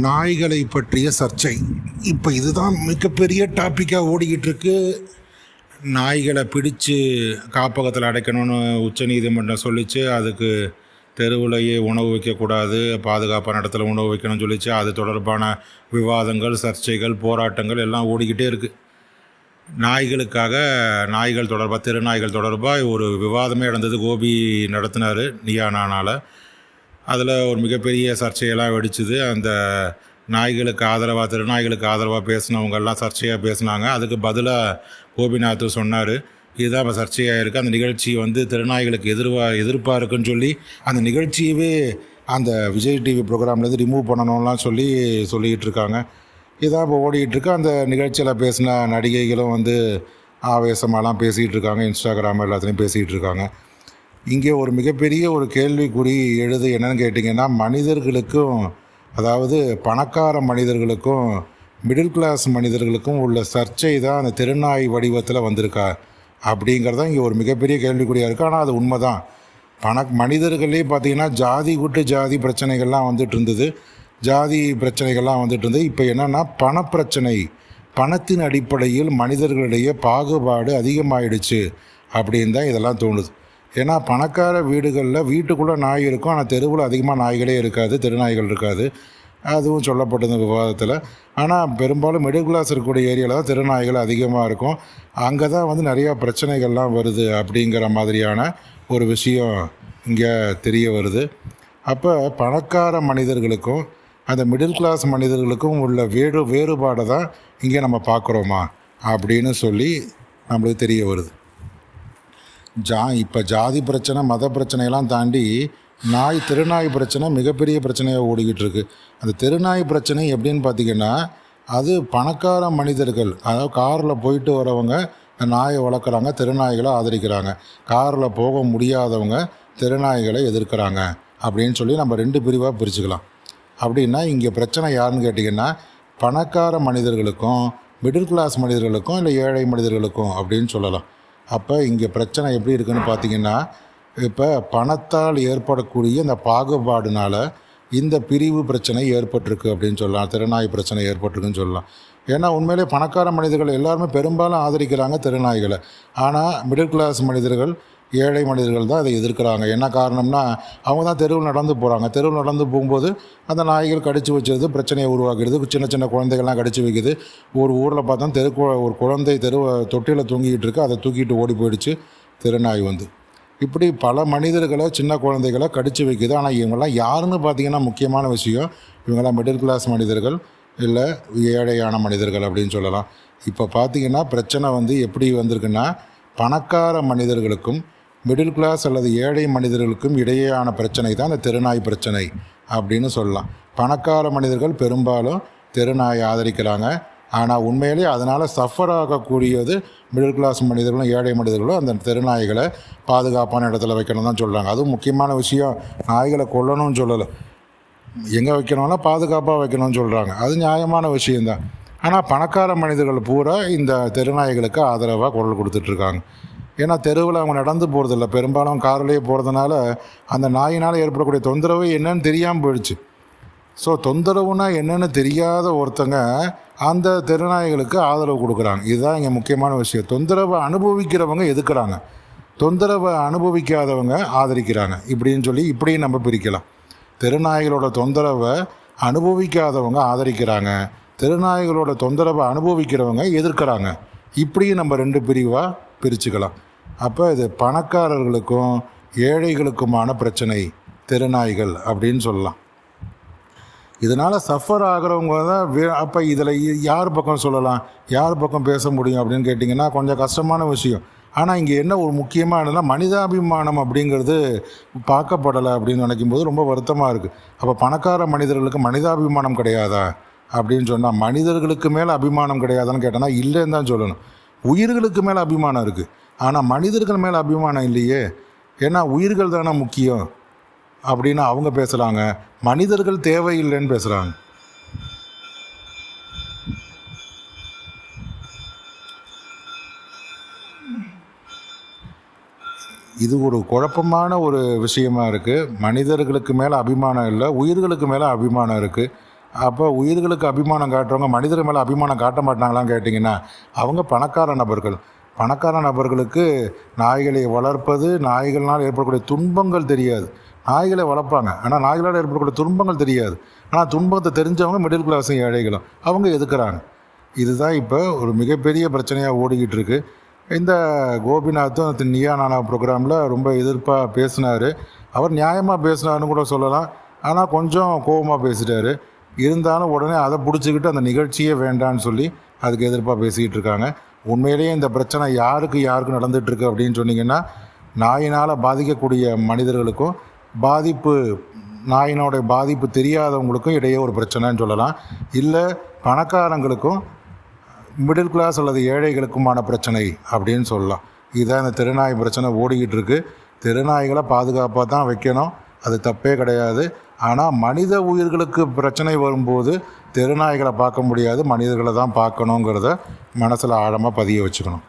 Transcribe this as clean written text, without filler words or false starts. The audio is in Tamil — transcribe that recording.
நாய்களை பற்றிய சர்ச்சை இப்போ இதுதான் மிகப்பெரிய டாப்பிக்காக ஓடிக்கிட்டு இருக்கு. நாய்களை பிடிச்சு காப்பகத்தில் அடைக்கணும்னு உச்சநீதிமன்றம் சொல்லிச்சு. அதுக்கு தெருவிலேயே உணவு வைக்கக்கூடாது, பாதுகாப்பான இடத்துல உணவு வைக்கணும்னு சொல்லிச்சு. அது தொடர்பான விவாதங்கள், சர்ச்சைகள், போராட்டங்கள் எல்லாம் ஓடிக்கிட்டே இருக்குது. நாய்கள் தொடர்பாக, தெருநாய்கள் தொடர்பாக ஒரு விவாதமே நடந்தது. கோபி நடத்தினார் நியானானால். அதில் ஒரு மிகப்பெரிய சர்ச்சையெல்லாம் வெடிச்சுது. அந்த நாய்களுக்கு ஆதரவாக, திருநாய்களுக்கு ஆதரவாக பேசினவங்கெல்லாம் சர்ச்சையாக பேசினாங்க. அதுக்கு பதிலாக கோபிநாத் சொன்னார், இதுதான் இப்போ சர்ச்சையாக இருக்குது. அந்த நிகழ்ச்சி திருநாய்களுக்கு எதிர்ப்பாக இருக்குன்னு சொல்லி அந்த நிகழ்ச்சியவே அந்த விஜய் டிவி ப்ரோக்ராம்லேருந்து ரிமூவ் பண்ணணும்லாம் சொல்லிக்கிட்டு இருக்காங்க. இதான் இப்போ ஓடிக்கிட்டுருக்கு. அந்த நிகழ்ச்சியில் பேசின நடிகைகளும் ஆவேசமாலாம் பேசிகிட்டு இருக்காங்க. இன்ஸ்டாகிராம் எல்லாத்துலேயும் பேசிகிட்டு இருக்காங்க. இங்கே ஒரு மிகப்பெரிய ஒரு கேள்விக்குறி என்னன்னு கேட்டிங்கன்னா, மனிதர்களுக்கும், அதாவது பணக்கார மனிதர்களுக்கும் மிடில் கிளாஸ் மனிதர்களுக்கும் உள்ள சர்ச்சை தான் அந்த திருநாய் வடிவத்தில் வந்திருக்கா அப்படிங்கிறது தான் இங்கே ஒரு மிகப்பெரிய கேள்விக்குறியாக இருக்குது. ஆனால் அது உண்மை தான். மனிதர்களே பார்த்திங்கன்னா ஜாதி விட்டு ஜாதி பிரச்சனைகள்லாம் வந்துட்டு இருந்தது. ஜாதி பிரச்சனைகள்லாம் வந்துட்டு இருந்தது. இப்போ என்னென்னா பணப்பிரச்சனை, பணத்தின் அடிப்படையில் மனிதர்களிடையே பாகுபாடு அதிகமாகிடுச்சு அப்படின்னு தான் இதெல்லாம் தோணுது. ஏன்னா பணக்கார வீட்டுக்குள்ளே நாய் இருக்கும், ஆனால் தெருவில் அதிகமாக நாய்களே இருக்காது, தெருநாய்கள் இருக்காது. அதுவும் சொல்லப்பட்டது விவாதத்தில். ஆனால் பெரும்பாலும் மிடில் கிளாஸ் இருக்கக்கூடிய ஏரியாவில் தான் தெருநாய்கள் அதிகமாக இருக்கும். அங்கே தான் நிறையா பிரச்சனைகள்லாம் வருது அப்படிங்கிற மாதிரியான ஒரு விஷயம் இங்கே தெரிய வருது. அப்போ பணக்கார மனிதர்களுக்கும் அந்த மிடில் கிளாஸ் மனிதர்களுக்கும் உள்ள வேறுபாடை தான் இங்கே நம்ம பார்க்குறோமா அப்படின்னு சொல்லி நம்மளுக்கு தெரிய வருது. இப்போ ஜாதி பிரச்சனை, மத பிரச்சனையெல்லாம் தாண்டி திருநாய் பிரச்சனை மிகப்பெரிய பிரச்சனையாக ஓடிக்கிட்டு இருக்கு. அந்த திருநாய் பிரச்சனை எப்படின்னு பார்த்திங்கன்னா, அது பணக்கார மனிதர்கள், அதாவது காரில் போயிட்டு வரவங்க நாயை வளர்க்குறாங்க, திருநாய்களை ஆதரிக்கிறாங்க. காரில் போக முடியாதவங்க திருநாய்களை எதிர்க்கிறாங்க அப்படின்னு சொல்லி நம்ம 2 பிரிவாக பிரிச்சுக்கலாம். அப்படின்னா இங்கே பிரச்சனை யாருன்னு கேட்டிங்கன்னா, பணக்கார மனிதர்களுக்கும் மிடில் கிளாஸ் மனிதர்களுக்கும் இல்லை ஏழை மனிதர்களுக்கும் அப்படின்னு சொல்லலாம். அப்போ இங்கே பிரச்சனை எப்படி இருக்குதுன்னு பார்த்திங்கன்னா, இப்போ பணத்தால் ஏற்படக்கூடிய இந்த பாகுபாடுனால இந்த பிரிவு பிரச்சனை ஏற்பட்டிருக்கு அப்படின்னு சொல்லலாம். திருநாய் பிரச்சனை ஏற்பட்டிருக்குன்னு சொல்லலாம். ஏன்னா உண்மையிலே பணக்கார மனிதர்கள் எல்லாருமே பெரும்பாலும் ஆதரிக்கிறாங்க திருநாய்களை. ஆனால் மிடில் கிளாஸ் மனிதர்கள், ஏழை மனிதர்கள் தான் அதை எதிர்க்கிறாங்க. என்ன காரணம்னா, அவங்க தான் தெருவில் நடந்து போகிறாங்க. தெருவில் நடந்து போகும்போது அந்த நாய்கள் கடித்து வச்சது பிரச்சனையை உருவாக்கிடுது. சின்ன சின்ன குழந்தைகள்லாம் கடித்து வைக்குது. ஒரு ஊரில் பார்த்தா ஒரு குழந்தை தொட்டியில் தூங்கிக்கிட்டு இருக்கு, அதை தூக்கிட்டு ஓடி போயிடுச்சு திருநாய் இப்படி பல மனிதர்களை, சின்ன குழந்தைகளை கடித்து வைக்குது. ஆனால் இவங்கெல்லாம் யாருன்னு பார்த்திங்கன்னா, முக்கியமான விஷயம், இவங்கெல்லாம் மிடில் கிளாஸ் மனிதர்கள் இல்லை ஏழையான மனிதர்கள் அப்படின்னு சொல்லலாம். இப்போ பார்த்திங்கன்னா பிரச்சனை எப்படி வந்திருக்குன்னா, பணக்கார மனிதர்களுக்கும் மிடில் கிளாஸ் அல்லது ஏழை மனிதர்களுக்கும் இடையேயான பிரச்சனை தான் இந்த தெருநாய் பிரச்சனை அப்படின்னு சொல்லலாம். பணக்கார மனிதர்கள் பெரும்பாலும் தெருநாயை ஆதரிக்கிறாங்க. ஆனால் உண்மையிலே அதனால் சஃபர் ஆகக்கூடியது மிடில் கிளாஸ் மனிதர்களும் ஏழை மனிதர்களும் அந்த தெருநாய்களை பாதுகாப்பான இடத்துல வைக்கணும் தான் சொல்கிறாங்க. அதுவும் முக்கியமான விஷயம், நாய்களை கொல்லணும்னு சொல்லலை, எங்கே வைக்கணும்னா பாதுகாப்பாக வைக்கணும்னு சொல்கிறாங்க. அது நியாயமான விஷயந்தான். ஆனால் பணக்கார மனிதர்கள் பூரா இந்த தெருநாய்களுக்கு ஆதரவாக குரல் கொடுத்துட்ருக்காங்க. ஏன்னா தெருவில் அவங்க நடந்து போகிறதில்ல, பெரும்பாலும் காரிலேயே போகிறதுனால அந்த நாயினால் ஏற்படக்கூடிய தொந்தரவு என்னன்னு தெரியாமல் போயிடுச்சு. ஸோ தொந்தரவுனா என்னென்னு தெரியாத ஒருத்தங்க அந்த தெருநாய்களுக்கு ஆதரவு கொடுக்குறாங்க. இதுதான் இங்கே முக்கியமான விஷயம். தொந்தரவை அனுபவிக்கிறவங்க எதுக்குறாங்க, தொந்தரவை அனுபவிக்காதவங்க ஆதரிக்கிறாங்க இப்படியும் நம்ம பிரிக்கலாம். தெருநாய்களோட தொந்தரவை அனுபவிக்காதவங்க ஆதரிக்கிறாங்க, தெருநாய்களோட தொந்தரவை அனுபவிக்கிறவங்க எதிர்க்கிறாங்க. இப்படியும் நம்ம 2 பிரிவாக பிரிச்சுக்கலாம். அப்போ இது பணக்காரர்களுக்கும் ஏழைகளுக்குமான பிரச்சனை தெருநாய்கள் அப்படின்னு சொல்லலாம். இதனால் சஃபர் ஆகிறவங்க தான் அப்போ இதில் யார் பக்கம் சொல்லலாம், யார் பக்கம் பேச முடியும் அப்படின்னு கேட்டிங்கன்னா கொஞ்சம் கஷ்டமான விஷயம். ஆனால் இங்கே என்ன ஒரு முக்கியமானதுன்னா, மனிதாபிமானம் அப்படிங்கிறது பார்க்கப்படலை அப்படின்னு நினைக்கும்போது ரொம்ப வருத்தமாக இருக்குது. அப்போ பணக்கார மனிதர்களுக்கு மனிதாபிமானம் கிடையாதா அப்படின்னு சொன்னால், மனிதர்களுக்கு மேலே அபிமானம் கிடையாதான்னு கேட்டோன்னா இல்லைன்னு தான் சொல்லணும். உயிர்களுக்கு மேலே அபிமானம் இருக்குது, ஆனால் மனிதர்கள் மேலே அபிமானம் இல்லையே. ஏன்னா உயிர்கள் தானே முக்கியம் அப்படின்னு அவங்க பேசுகிறாங்க, மனிதர்கள் தேவையில்லைன்னு பேசுகிறாங்க. இது ஒரு குழப்பமான ஒரு விஷயமா இருக்குது. மனிதர்களுக்கு மேலே அபிமானம் இல்லை, உயிர்களுக்கு மேலே அபிமானம் இருக்குது. அப்போ உயிர்களுக்கு அபிமானம் காட்டுறவங்க மனிதர் மேலே அபிமானம் காட்ட மாட்டாங்களான்னு கேட்டிங்கன்னா அவங்க பணக்கார நபர்கள். பணக்கார நபர்களுக்கு நாய்களை வளர்ப்பது, நாய்கள்னால் ஏற்படக்கூடிய துன்பங்கள் தெரியாது. நாய்களை வளர்ப்பாங்க, ஆனால் நாய்களால் ஏற்படக்கூடிய துன்பங்கள் தெரியாது. ஆனால் துன்பத்தை தெரிஞ்சவங்க மிடில் கிளாஸும் ஏழைகளும் அவங்க எதுக்குறாங்க. இதுதான் இப்போ ஒரு மிகப்பெரிய பிரச்சனையாக ஓடிக்கிட்டு இருக்கு. இந்த கோபிநாத்தும் நீயா நானா ப்ரோக்ராமில் ரொம்ப எதிர்ப்பாக பேசினார். அவர் நியாயமாக பேசினாருன்னு கூட சொல்லலாம், ஆனால் கொஞ்சம் கோபமாக பேசிட்டார். இருந்தாலும் உடனே அதை பிடிச்சிக்கிட்டு அந்த நிகழ்ச்சியே வேண்டான்னு சொல்லி அதுக்கு எதிர்ப்பாக பேசிக்கிட்டு இருக்காங்க. உண்மையிலேயே இந்த பிரச்சனை யாருக்கு நடந்துகிட்ருக்கு அப்படின்னு சொன்னிங்கன்னா, நாயினால் பாதிக்கக்கூடிய மனிதர்களுக்கும் நாயினோடைய பாதிப்பு தெரியாதவங்களுக்கும் இடையே ஒரு பிரச்சனைன்னு சொல்லலாம். இல்லை பணக்காரங்களுக்கும் மிடில் கிளாஸ் அல்லது ஏழைகளுக்குமான பிரச்சனை அப்படின்னு சொல்லலாம். இதுதான் இந்த தெருநாய் பிரச்சனை ஓடிக்கிட்டு இருக்குது. தெருநாய்களை பாதுகாப்பாக தான் வைக்கணும், அது தப்பே கிடையாது. ஆனால் மனித உயிர்களுக்கு பிரச்சனை வரும்போது தெருநாய்களை பார்க்க முடியாது, மனிதர்களை தான் பார்க்கணுங்கிறத மனசில் ஆழமாக பதிய வச்சுக்கணும்.